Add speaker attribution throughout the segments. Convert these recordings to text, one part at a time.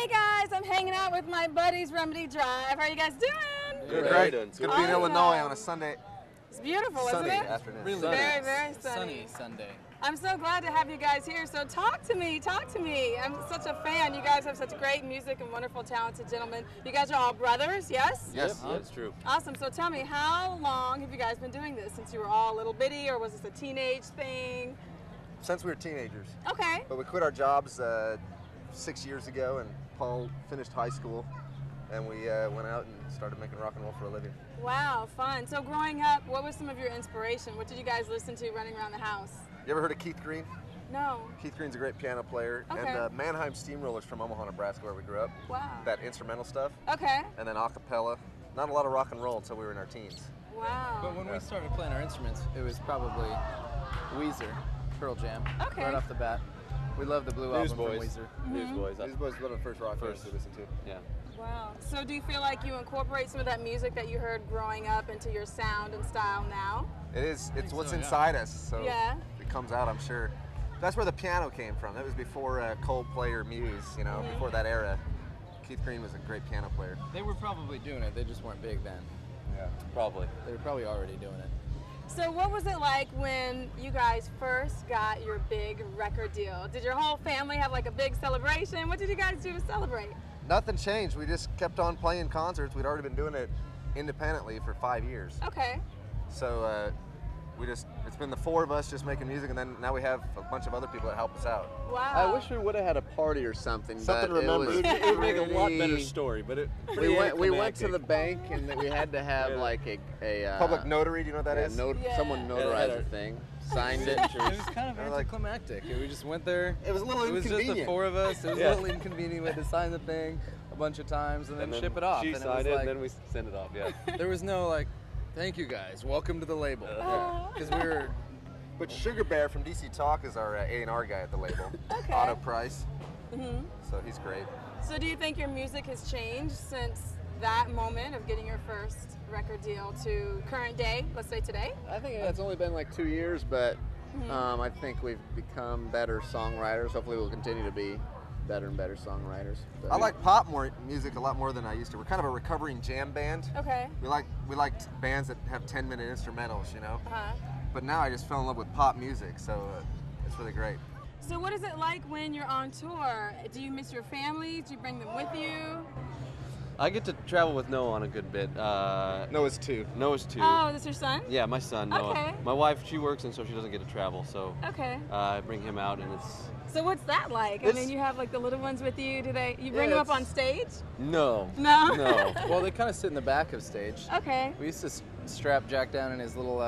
Speaker 1: Hey guys, I'm hanging out with my buddies Remedy Drive. How are you guys doing?
Speaker 2: Good, great. Good to be in Illinois on a Sunday.
Speaker 1: It's beautiful,
Speaker 2: sunny
Speaker 1: isn't it?
Speaker 2: Afternoon.
Speaker 3: Really
Speaker 1: very, very sunny.
Speaker 3: Sunday.
Speaker 1: I'm so glad to have you guys here. So talk to me. I'm such a fan. You guys have such great music and wonderful, talented gentlemen. You guys are all brothers, yes?
Speaker 2: Yes,
Speaker 3: that's true.
Speaker 1: Awesome. So tell me, how long have you guys been doing this? Since you were all little bitty, or was this a teenage thing?
Speaker 2: Since we were teenagers.
Speaker 1: Okay.
Speaker 2: But we quit our jobs 6 years ago, and Paul finished high school, and we went out and started making rock and roll for a living.
Speaker 1: Wow, fun. So growing up, what was some of your inspiration? What did you guys listen to running around the house?
Speaker 2: You ever heard of Keith Green?
Speaker 1: No.
Speaker 2: Keith Green's a great piano player.
Speaker 1: Okay.
Speaker 2: And Mannheim Steamrollers from Omaha, Nebraska, where we grew up.
Speaker 1: Wow.
Speaker 2: That instrumental stuff.
Speaker 1: Okay.
Speaker 2: And then a cappella. Not a lot of rock and roll until we were in our teens.
Speaker 1: Wow.
Speaker 3: But when we started playing our instruments, it was probably Weezer, Pearl Jam,
Speaker 1: Okay.
Speaker 3: right off the bat. We love the Blue album from Weezer.
Speaker 2: Newsboys. Newsboys was one of the first rock bands we listened to.
Speaker 3: Yeah.
Speaker 1: Wow. So do you feel like you incorporate some of that music that you heard growing up into your sound and style now?
Speaker 2: It is. It's what's
Speaker 3: so, yeah.
Speaker 2: inside us. So
Speaker 1: Yeah.
Speaker 2: it comes out, I'm sure. That's where the piano came from. That was before Coldplay or Muse, you know, before that era. Keith Green was a great piano player.
Speaker 3: They were probably doing it. They just weren't big then.
Speaker 2: Yeah.
Speaker 3: Probably. They were probably already doing it.
Speaker 1: So what was it like when you guys first got your big record deal? Did your whole family have like a big celebration? What did you guys do to celebrate?
Speaker 2: Nothing changed. We just kept on playing concerts. We'd already been doing it independently for 5 years.
Speaker 1: Okay.
Speaker 2: So it's been the four of us just making music, and then now we have a bunch of other people that help us out.
Speaker 1: Wow.
Speaker 4: I wish we would have had a party or something.
Speaker 2: Something
Speaker 4: but
Speaker 2: to remember.
Speaker 4: It
Speaker 5: It would make a lot
Speaker 4: pretty-
Speaker 5: better story, but it
Speaker 4: We went to the bank and we had to have like a
Speaker 2: Public notary, do you know what that
Speaker 4: yeah,
Speaker 2: is?
Speaker 1: Yeah.
Speaker 4: someone notarized the thing, signed it.
Speaker 3: It was kind of
Speaker 2: Or like-
Speaker 3: anticlimactic. We just went there.
Speaker 2: It was a little
Speaker 3: It was just the
Speaker 2: inconvenient.
Speaker 3: four of us. It was
Speaker 5: Yeah.
Speaker 3: a little inconvenient. We had to sign the thing a bunch of times and then
Speaker 5: then
Speaker 3: ship it off.
Speaker 5: She
Speaker 3: and
Speaker 5: signed
Speaker 3: it,
Speaker 5: it,
Speaker 3: was
Speaker 5: and
Speaker 3: like,
Speaker 5: then we send it off. Yeah.
Speaker 3: there was no like, thank you guys, welcome to the label.
Speaker 1: Oh.
Speaker 3: Because we were.
Speaker 2: But Sugar Bear from DC Talk is our A&R guy at the label.
Speaker 1: Okay.
Speaker 2: Otto Price.
Speaker 1: Mhm.
Speaker 2: So he's great.
Speaker 1: So do you think your music has changed since that moment of getting your first record deal to current day, let's say today?
Speaker 4: I think it's only been like 2 years, but I think we've become better songwriters. Hopefully, we'll continue to be better and better songwriters. But
Speaker 2: I like pop music a lot more than I used to. We're kind of a recovering jam band.
Speaker 1: Okay.
Speaker 2: We liked bands that have 10-minute instrumentals, you know.
Speaker 1: Uh-huh.
Speaker 2: But now I just fell in love with pop music, so it's really great.
Speaker 1: So what is it like when you're on tour? Do you miss your family? Do you bring them with you?
Speaker 5: I get to travel with Noah on a good bit.
Speaker 2: Noah's 2.
Speaker 5: Noah's 2.
Speaker 1: Oh, this your son?
Speaker 5: Yeah, my son Noah.
Speaker 1: Okay.
Speaker 5: My wife, she works, and so she doesn't get to travel. So
Speaker 1: Okay.
Speaker 5: I bring him out, and it's
Speaker 1: So what's that like? I
Speaker 5: It's-
Speaker 1: mean, you have like the little ones with you. You bring them up on stage?
Speaker 5: no.
Speaker 1: No?
Speaker 5: No.
Speaker 3: Well, they kind of sit in the back of stage.
Speaker 1: Okay.
Speaker 3: We used to strap Jack down in his little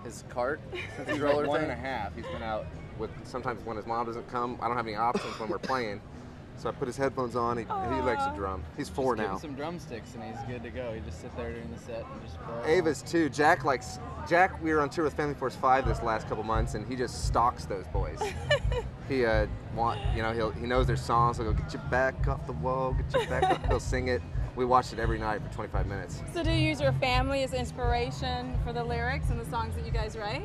Speaker 3: his cart, his
Speaker 2: He's
Speaker 3: roller
Speaker 2: like one
Speaker 3: thing.
Speaker 2: and a half. He's been out with sometimes when his mom doesn't come. I don't have any options when we're playing, so I put his headphones on. He likes to drum. He's 4
Speaker 3: Give him
Speaker 2: now.
Speaker 3: some drumsticks and he's good to go. He just sit there during the set and just play.
Speaker 2: Ava's 2. Jack. We were on tour with Family Force 5 this last couple months, and he just stalks those boys. He he knows their songs. He'll go, get your back off the wall, get your back up. He'll sing it. We watched it every night for 25 minutes.
Speaker 1: So do you use your family as inspiration for the lyrics and the songs that you guys write?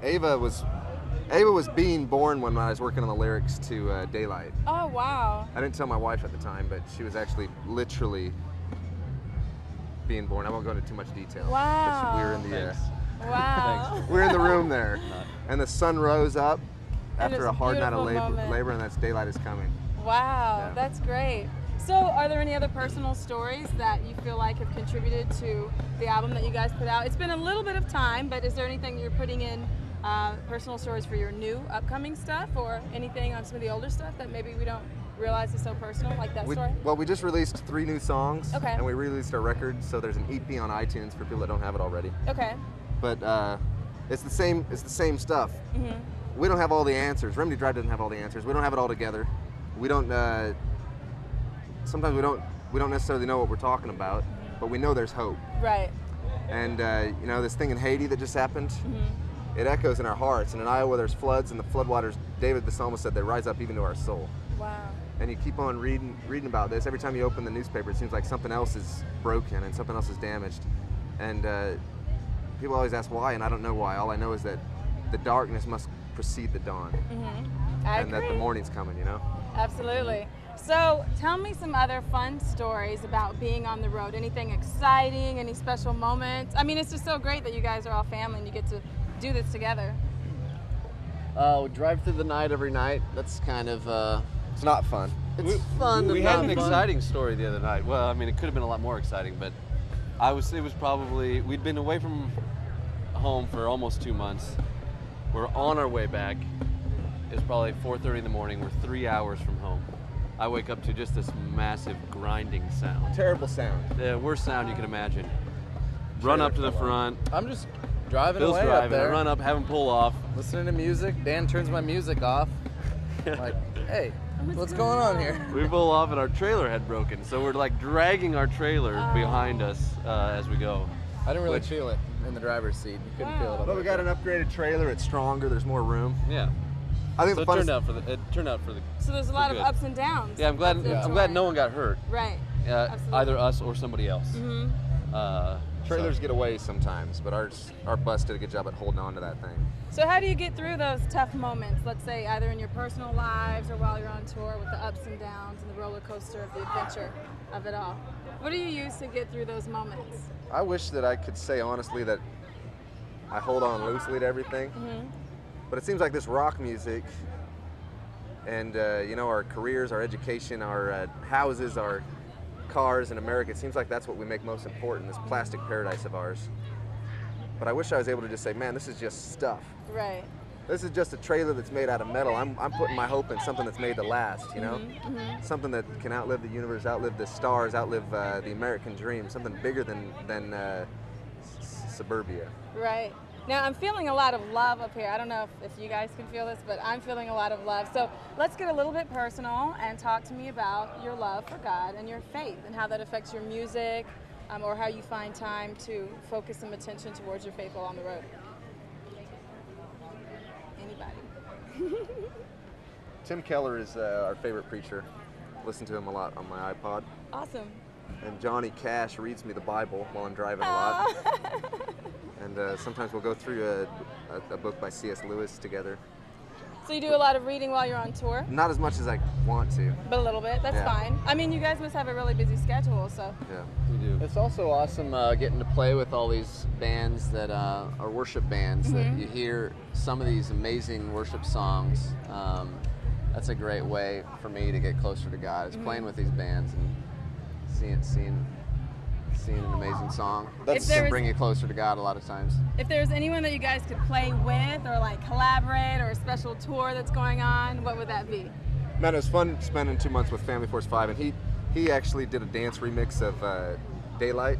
Speaker 2: Ava was being born when I was working on the lyrics to Daylight.
Speaker 1: Oh, wow.
Speaker 2: I didn't tell my wife at the time, but she was actually literally being born. I won't go into too much detail.
Speaker 1: Wow.
Speaker 2: But we were in the
Speaker 1: Wow.
Speaker 2: we were in the room there, and the sun rose up
Speaker 1: And
Speaker 2: after
Speaker 1: it's
Speaker 2: a hard night of
Speaker 1: beautiful moment.
Speaker 2: labor, and that's Daylight is coming.
Speaker 1: Wow,
Speaker 2: Yeah.
Speaker 1: that's great. So are there any other personal stories that you feel like have contributed to the album that you guys put out? It's been a little bit of time, but is there anything you're putting in personal stories for your new upcoming stuff, or anything on some of the older stuff that maybe we don't realize is so personal, like that story?
Speaker 2: Well, we just released 3 new songs,
Speaker 1: Okay.
Speaker 2: and we released our record, so there's an EP on iTunes for people that don't have it already.
Speaker 1: Okay.
Speaker 2: But it's the same stuff.
Speaker 1: Mhm.
Speaker 2: We don't have all the answers. Remedy Drive doesn't have all the answers. We don't have it all together. We don't. Sometimes we don't necessarily know what we're talking about, but we know there's hope.
Speaker 1: Right.
Speaker 2: And this thing in Haiti that just happened,
Speaker 1: Mm-hmm.
Speaker 2: it echoes in our hearts. And in Iowa, there's floods, and the floodwaters. David the psalmist said they rise up even to our soul.
Speaker 1: Wow.
Speaker 2: And you keep on reading about this. Every time you open the newspaper, it seems like something else is broken and something else is damaged. And people always ask why, and I don't know why. All I know is that the darkness must precede the dawn,
Speaker 1: Mm-hmm. I
Speaker 2: and
Speaker 1: agree.
Speaker 2: that the morning's coming.
Speaker 1: Absolutely. So tell me some other fun stories about being on the road. Anything exciting, any special moments? I mean, it's just so great that you guys are all family and you get to do this together.
Speaker 4: We drive through the night every night. That's kind of
Speaker 2: It's not fun.
Speaker 4: it's fun.
Speaker 5: We
Speaker 4: and
Speaker 5: had
Speaker 4: not
Speaker 5: an
Speaker 4: fun.
Speaker 5: exciting story the other night. Well, I mean, it could have been a lot more exciting, but it was probably, we'd been away from home for almost 2 months. We're on our way back. It's probably 4:30 in the morning. We're 3 hours from home. I wake up to just this massive grinding sound.
Speaker 2: Terrible sound.
Speaker 5: The worst sound you can imagine. Run up to the front.
Speaker 3: I'm just driving
Speaker 5: Bill's
Speaker 3: away up
Speaker 5: driving. I
Speaker 3: there,
Speaker 5: run up, have him pull off.
Speaker 3: listening to music. Dan turns my music off. Like, hey, what's going on here?
Speaker 5: We pull off and our trailer had broken. So we're like dragging our trailer behind us as we go.
Speaker 3: I didn't really
Speaker 5: Which-
Speaker 3: feel it in the driver's seat. You couldn't feel it. up
Speaker 2: But we
Speaker 3: there.
Speaker 2: got an upgraded trailer. It's stronger. There's more room.
Speaker 5: Yeah.
Speaker 2: I think
Speaker 5: So
Speaker 2: the
Speaker 5: it turned
Speaker 2: funnest.
Speaker 5: out for the
Speaker 1: So there's a lot of
Speaker 5: good.
Speaker 1: ups and downs.
Speaker 5: Yeah, I'm glad
Speaker 1: Ups and
Speaker 5: I'm glad
Speaker 1: joy.
Speaker 5: no one got hurt.
Speaker 1: Right. Absolutely.
Speaker 5: Either us or somebody else.
Speaker 1: Mm-hmm.
Speaker 2: Trailers get away sometimes, but our bus did a good job at holding on to that thing.
Speaker 1: So how do you get through those tough moments, let's say either in your personal lives or while you're on tour with the ups and downs and the roller coaster of the adventure of it all? What do you use to get through those moments?
Speaker 2: I wish that I could say honestly that I hold on loosely to everything, but it seems like this rock music and our careers, our education, our houses, our cars in America, it seems like that's what we make most important, this plastic paradise of ours. But I wish I was able to just say, man, this is just stuff.
Speaker 1: Right.
Speaker 2: This is just a trailer that's made out of metal. I'm putting my hope in something that's made to last, you know? Something that can outlive the universe, outlive the stars, outlive the American dream, something bigger than suburbia.
Speaker 1: Right. Now I'm feeling a lot of love up here. I don't know if you guys can feel this, but I'm feeling a lot of love. So let's get a little bit personal and talk to me about your love for God and your faith and how that affects your music or how you find time to focus some attention towards your faith while on the road. Anybody?
Speaker 2: Tim Keller is our favorite preacher. Listen to him a lot on my iPod.
Speaker 1: Awesome.
Speaker 2: And Johnny Cash reads me the Bible while I'm driving a lot. And sometimes we'll go through a book by C.S. Lewis together.
Speaker 1: So you do a lot of reading while you're on tour?
Speaker 2: Not as much as I want to.
Speaker 1: But a little bit. That's
Speaker 2: Yeah.
Speaker 1: fine. I mean, you guys must have a really busy schedule, so.
Speaker 2: Yeah.
Speaker 5: We do.
Speaker 4: It's also awesome getting to play with all these bands that are worship bands that you hear some of these amazing worship songs. That's a great way for me to get closer to God, is playing with these bands and seeing an amazing song.
Speaker 1: If there
Speaker 4: Can
Speaker 1: was-
Speaker 4: bring you closer to God a lot of times.
Speaker 1: If there's anyone that you guys could play with or like collaborate or a special tour that's going on, what would that be?
Speaker 2: Man, it was fun spending 2 months with Family Force 5, and he actually did a dance remix of Daylight.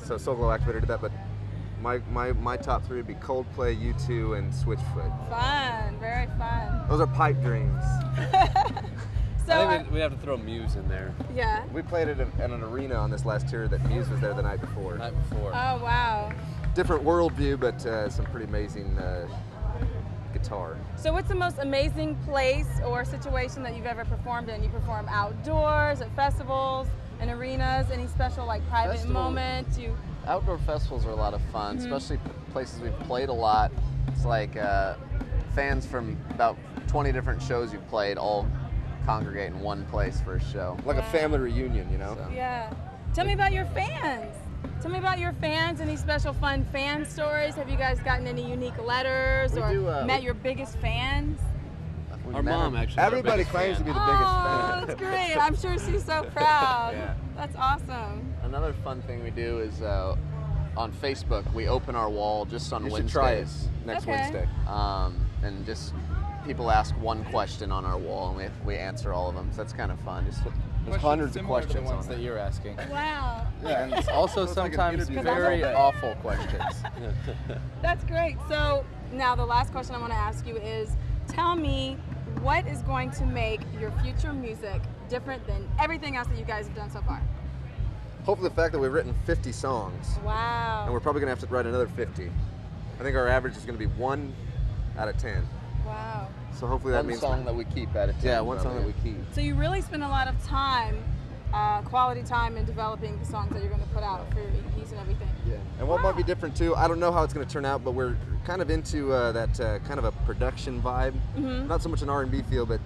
Speaker 2: So Soul Glow Activator did that, but my top three would be Coldplay, U2, and Switchfoot.
Speaker 1: Fun, very fun.
Speaker 2: Those are pipe dreams.
Speaker 1: So,
Speaker 5: I think we have to throw Muse in there.
Speaker 1: yeah.
Speaker 2: We played at an arena on this last tour that Muse was there the night before.
Speaker 5: Night before.
Speaker 1: Oh, wow.
Speaker 2: Different worldview, but some pretty amazing guitar.
Speaker 1: So what's the most amazing place or situation that you've ever performed in? You perform outdoors, at festivals, in arenas, any special like private
Speaker 4: Festival.
Speaker 1: moment?
Speaker 4: Outdoor festivals are a lot of fun, especially places we've played a lot. It's like fans from about 20 different shows you've played all congregate in one place for a show.
Speaker 2: Like a family reunion, you know?
Speaker 4: So.
Speaker 1: Yeah. Tell me about your fans. Tell me about your fans. Any special fun fan stories? Have you guys gotten any unique letters
Speaker 4: We
Speaker 1: or
Speaker 4: do,
Speaker 1: met your biggest fans?
Speaker 4: We've
Speaker 5: Our
Speaker 4: met
Speaker 5: mom
Speaker 4: her.
Speaker 5: actually. is our
Speaker 2: Everybody
Speaker 5: biggest
Speaker 2: claims to
Speaker 5: fan.
Speaker 2: be the biggest
Speaker 1: Oh,
Speaker 2: fan.
Speaker 1: that's great. I'm sure she's so proud.
Speaker 4: Yeah.
Speaker 1: That's awesome.
Speaker 4: Another fun thing we do is on Facebook we open our wall just on
Speaker 2: You should
Speaker 4: Wednesdays.
Speaker 2: try it next
Speaker 1: Okay.
Speaker 2: Wednesday.
Speaker 4: And just people ask one question on our wall and we answer all of them. So that's kind of fun. Just
Speaker 2: There's hundreds of
Speaker 3: Similar to
Speaker 2: questions
Speaker 3: the ones
Speaker 2: on
Speaker 3: that
Speaker 2: there.
Speaker 3: you're asking.
Speaker 1: Wow.
Speaker 3: Yeah, and it's also
Speaker 2: It's like an
Speaker 3: sometimes
Speaker 2: interview.
Speaker 3: very awful questions.
Speaker 1: That's great. So now the last question I want to ask you is, tell me what is going to make your future music different than everything else that you guys have done so far?
Speaker 2: Hopefully the fact that we've written 50 songs,
Speaker 1: Wow.
Speaker 2: and we're probably going to have to write another 50. I think our average is going to be 1 out of 10.
Speaker 1: Wow.
Speaker 2: So hopefully that
Speaker 4: one
Speaker 2: means
Speaker 4: song that we keep at a time.
Speaker 2: yeah, one song that we
Speaker 4: probably.
Speaker 2: keep.
Speaker 1: So you really spend a lot of time, quality time in developing the songs that you're going to put out for your EPs and everything.
Speaker 2: Yeah. And what might be different too, I don't know how it's going to turn out, but we're kind of into that kind of a production vibe. Not so much an R&B feel, but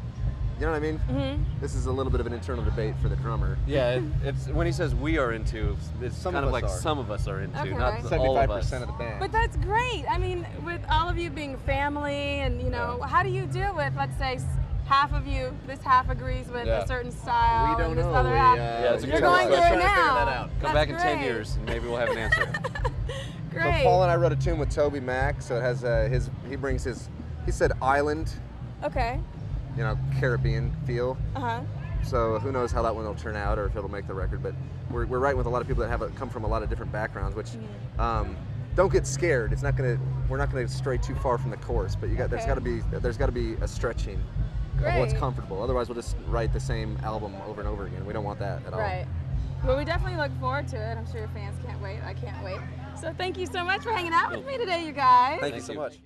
Speaker 2: You know what I mean?
Speaker 1: Mm-hmm.
Speaker 2: This is a little bit of an internal debate for the drummer.
Speaker 5: Yeah, it's when he says we are into, it's
Speaker 2: Some
Speaker 5: kind
Speaker 2: of
Speaker 5: of
Speaker 2: us
Speaker 5: like
Speaker 2: are.
Speaker 5: some of us are into,
Speaker 1: Okay.
Speaker 5: not all
Speaker 2: 75%
Speaker 5: of us.
Speaker 2: of the band.
Speaker 1: But that's great. I mean, with all of you being family, and you know, how do you deal with, let's say, half of you, this half agrees with
Speaker 3: Yeah.
Speaker 1: a certain style,
Speaker 2: We don't
Speaker 1: and this
Speaker 2: know.
Speaker 1: other
Speaker 2: We,
Speaker 1: half.
Speaker 5: Yeah, it's a
Speaker 1: You're
Speaker 5: good
Speaker 1: going
Speaker 5: question.
Speaker 1: there
Speaker 3: Let's try to figure
Speaker 1: now.
Speaker 3: that out.
Speaker 5: Come
Speaker 1: That's
Speaker 5: back in 10
Speaker 1: great.
Speaker 5: years and maybe we'll have an answer.
Speaker 1: Great.
Speaker 2: So Paul and I wrote a tune with Toby Mac, so it has he brings his, he said island,
Speaker 1: Okay.
Speaker 2: you know, Caribbean feel.
Speaker 1: Uh-huh.
Speaker 2: So who knows how that one will turn out or if it'll make the record, but we're writing with a lot of people that come from a lot of different backgrounds, which don't get scared. We're not gonna stray too far from the course, but there's
Speaker 1: Okay.
Speaker 2: gotta be a stretching of what's
Speaker 1: Great.
Speaker 2: comfortable. Otherwise we'll just write the same album over and over again. We don't want that at all.
Speaker 1: Right. Well, we definitely look forward to it. I'm sure your fans can't wait. I can't wait. So thank you so much for hanging out with me today, you guys.
Speaker 2: Thank you
Speaker 5: Thank
Speaker 2: so
Speaker 5: you.
Speaker 2: much.